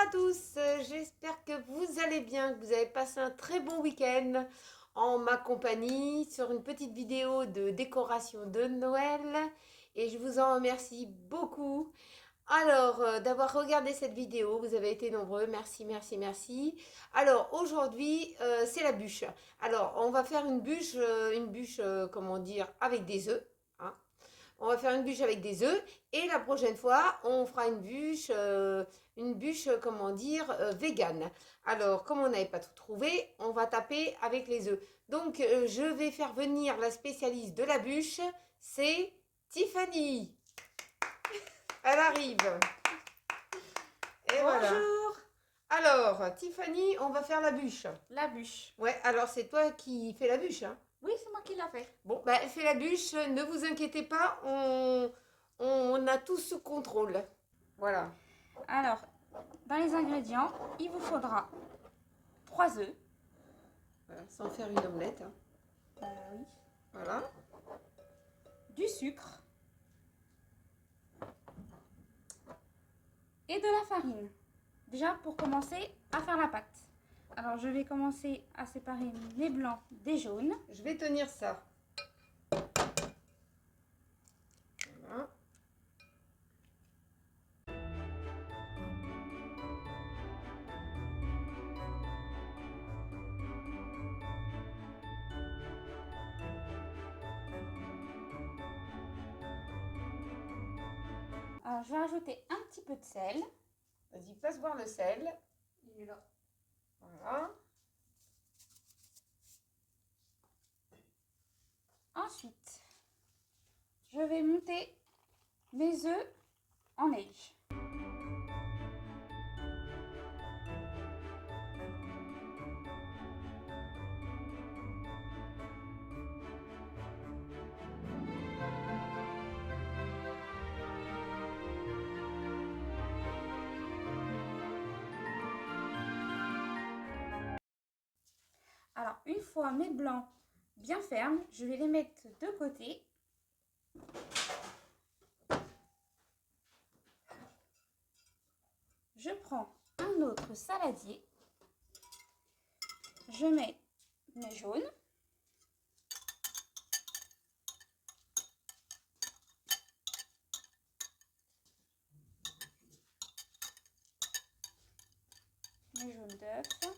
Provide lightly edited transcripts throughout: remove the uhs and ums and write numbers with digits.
à tous, j'espère que vous allez bien, que vous avez passé un très bon week-end en ma compagnie sur une petite vidéo de décoration de Noël et je vous en remercie beaucoup. Alors, d'avoir regardé cette vidéo, vous avez été nombreux, merci, merci, merci. Alors, aujourd'hui, c'est la bûche. Alors, on va faire une bûche, comment dire, avec des œufs, hein. On va faire une bûche avec des œufs et la prochaine fois, on fera une bûche, comment dire, végane. Alors, comme on n'avait pas tout trouvé, on va taper avec les œufs. Donc, je vais faire venir la spécialiste de la bûche, c'est Tiffany. Elle arrive. Et voilà. Bonjour. Alors, Tiffany, on va faire la bûche. La bûche. Ouais, alors c'est toi qui fais la bûche, hein? Oui, c'est moi qui l'a fait. Bon, bah, elle fait la bûche, ne vous inquiétez pas, on a tout sous contrôle. Voilà. Alors, dans les ingrédients, il vous faudra 3 œufs. Voilà, sans faire une omelette, hein. Oui. Voilà. Du sucre. Et de la farine. Déjà, pour commencer à faire la pâte. Alors, je vais commencer à séparer les blancs des jaunes. Je vais tenir ça. Voilà. Alors, je vais rajouter un petit peu de sel. Vas-y, passe voir le sel. Il est là. Voilà. Ensuite, je vais monter mes œufs en neige. Alors, une fois mes blancs bien fermes, je vais les mettre de côté. Je prends un autre saladier. Je mets mes jaunes. Mes jaunes d'œufs.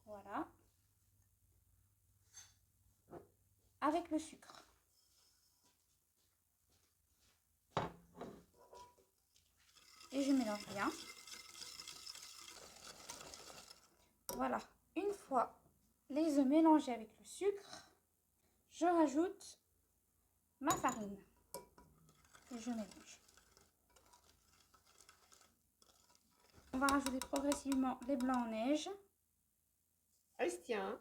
Voilà. Avec le sucre. Et je mélange bien. Voilà. Une fois les œufs mélangés avec le sucre, je rajoute ma farine. Et je mélange. On va rajouter progressivement les blancs en neige. Elle se tient, hein.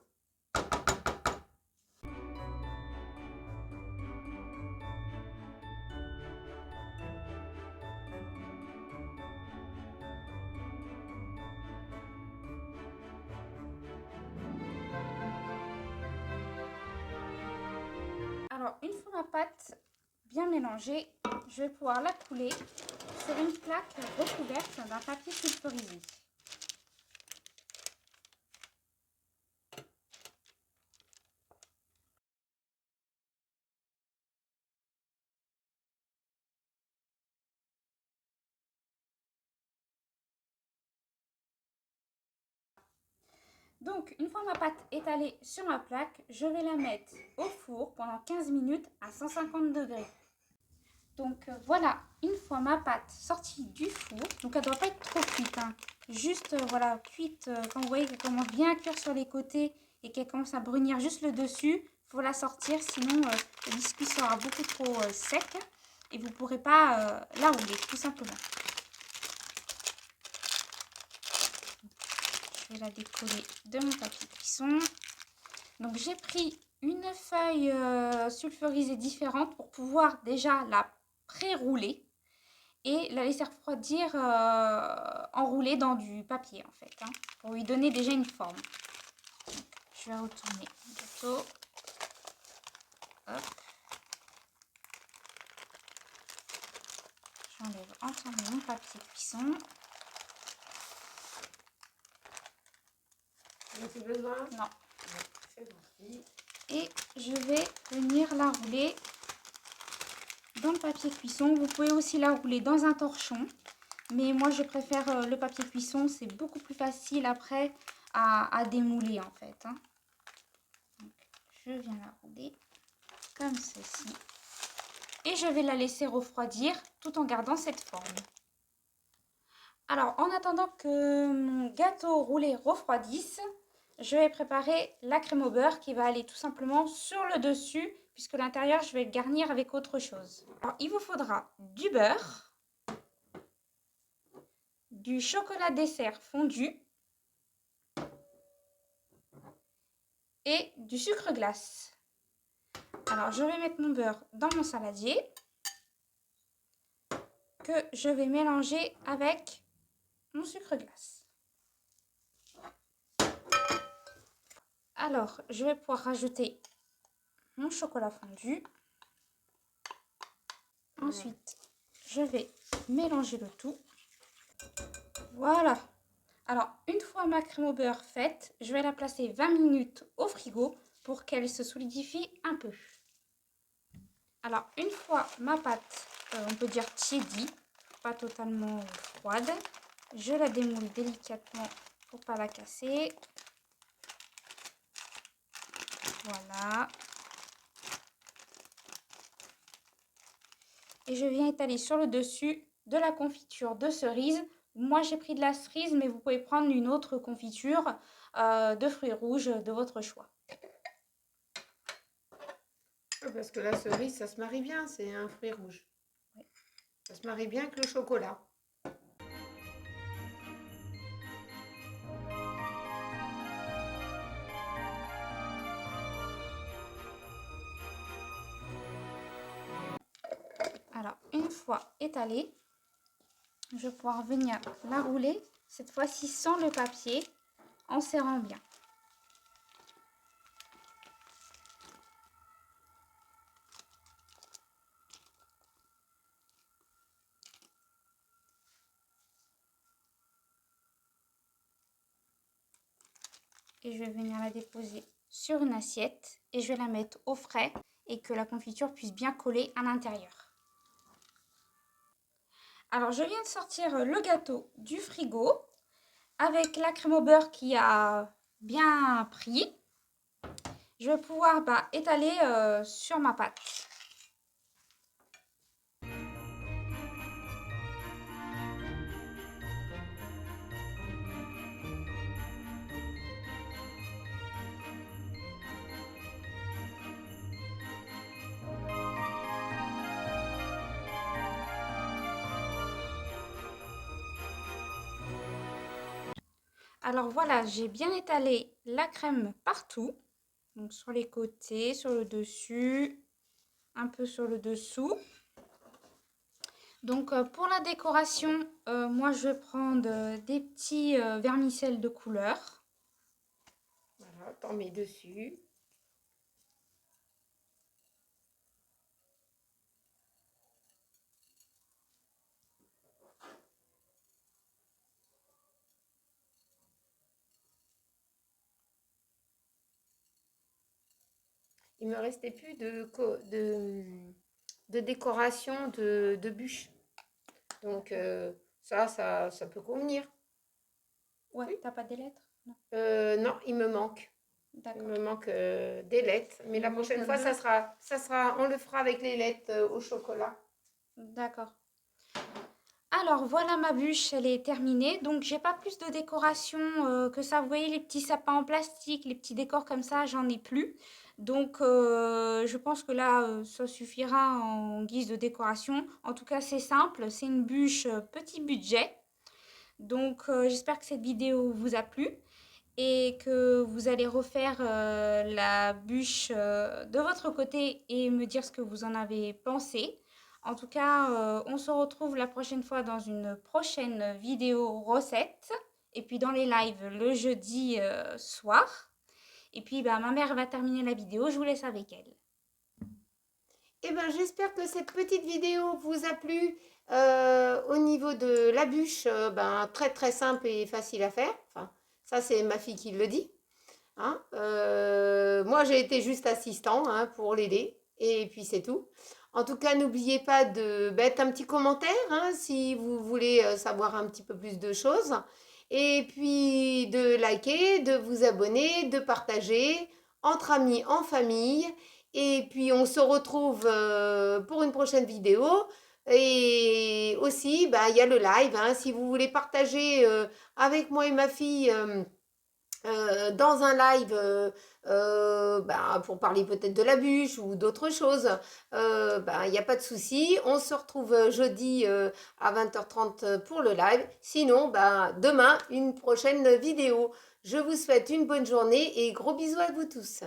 Alors, une fois ma pâte bien mélangée, je vais pouvoir la couler sur une plaque recouverte d'un papier sulfurisé. Donc, une fois ma pâte étalée sur ma plaque, je vais la mettre au four pendant 15 minutes à 150 degrés. Donc voilà, une fois ma pâte sortie du four, donc elle ne doit pas être trop cuite, hein. Juste voilà, cuite, quand vous voyez qu'elle commence bien à cuire sur les côtés et qu'elle commence à brunir juste le dessus, il faut la sortir, sinon le biscuit sera beaucoup trop sec et vous ne pourrez pas la rouler, tout simplement. Je vais la décoller de mon papier cuisson. Donc j'ai pris une feuille sulfurisée différente pour pouvoir déjà la pré-rouler et la laisser refroidir enroulée dans du papier en fait, hein, pour lui donner déjà une forme. Donc, je vais retourner le gâteau. Hop. j'enlève entièrement mon papier cuisson. Tu as besoin? Non. C'est gentil. Et je vais venir la rouler dans le papier cuisson. Vous pouvez aussi la rouler dans un torchon. Mais moi, je préfère le papier cuisson. C'est beaucoup plus facile après à démouler en fait. Hein. Donc, je viens la rouler comme ceci. Et je vais la laisser refroidir tout en gardant cette forme. Alors, en attendant que mon gâteau roulé refroidisse, je vais préparer la crème au beurre qui va aller tout simplement sur le dessus, puisque l'intérieur, je vais le garnir avec autre chose. Alors, il vous faudra du beurre, du chocolat dessert fondu et du sucre glace. Alors, je vais mettre mon beurre dans mon saladier que je vais mélanger avec mon sucre glace. Alors, je vais pouvoir rajouter mon chocolat fondu. Ensuite, je vais mélanger le tout. Voilà. Alors, une fois ma crème au beurre faite, je vais la placer 20 minutes au frigo pour qu'elle se solidifie un peu. Alors, une fois ma pâte, on peut dire tiédie, pas totalement froide, je la démoule délicatement pour ne pas la casser. Voilà. Et je viens étaler sur le dessus de la confiture de cerise. Moi, j'ai pris de la cerise, mais vous pouvez prendre une autre confiture de fruits rouges de votre choix. Parce que la cerise, ça se marie bien, c'est un fruit rouge. Oui. Ça se marie bien avec le chocolat. Alors, une fois étalée, je vais pouvoir venir la rouler, cette fois-ci sans le papier, en serrant bien. Et je vais venir la déposer sur une assiette et je vais la mettre au frais et que la confiture puisse bien coller à l'intérieur. Alors, je viens de sortir le gâteau du frigo avec la crème au beurre qui a bien pris. Je vais pouvoir étaler sur ma pâte. Alors voilà, j'ai bien étalé la crème partout. Donc sur les côtés, sur le dessus, un peu sur le dessous. Donc pour la décoration, moi je vais prendre des petits vermicelles de couleur. Voilà, t'en mets dessus. Il me restait plus de décoration de bûches. Donc ça peut convenir. Ouais, Oui. t'as pas des lettres? Non. Non, il me manque. Il D'accord. me manque des lettres. Mais la prochaine fois, on le fera avec les lettres au chocolat. D'accord. Alors voilà, ma bûche, elle est terminée. Donc j'ai pas plus de décoration que ça. Vous voyez les petits sapins en plastique, les petits décors comme ça, j'en ai plus. Donc je pense que là, ça suffira en guise de décoration. En tout cas, c'est simple, c'est une bûche petit budget. Donc j'espère que cette vidéo vous a plu et que vous allez refaire la bûche de votre côté et me dire ce que vous en avez pensé. En tout cas, on se retrouve la prochaine fois dans une prochaine vidéo recette. Et puis dans les lives le jeudi soir. Et puis ma mère va terminer la vidéo, je vous laisse avec elle. Eh bien, j'espère que cette petite vidéo vous a plu. Au niveau de la bûche, ben, très très simple et facile à faire. Enfin, ça c'est ma fille qui le dit. Hein. Moi j'ai été juste assistant hein, pour l'aider. Et puis c'est tout. En tout cas, n'oubliez pas de mettre un petit commentaire hein, si vous voulez savoir un petit peu plus de choses. Et puis de liker, de vous abonner, de partager entre amis, en famille. Et puis on se retrouve pour une prochaine vidéo. Et aussi, bah, il y a le live. Hein, si vous voulez partager avec moi et ma fille dans un live bah, pour parler peut-être de la bûche ou d'autres choses, bah, il n'y a pas de souci. On se retrouve jeudi à 20h30 pour le live. Sinon, bah, demain, une prochaine vidéo. Je vous souhaite une bonne journée et gros bisous à vous tous.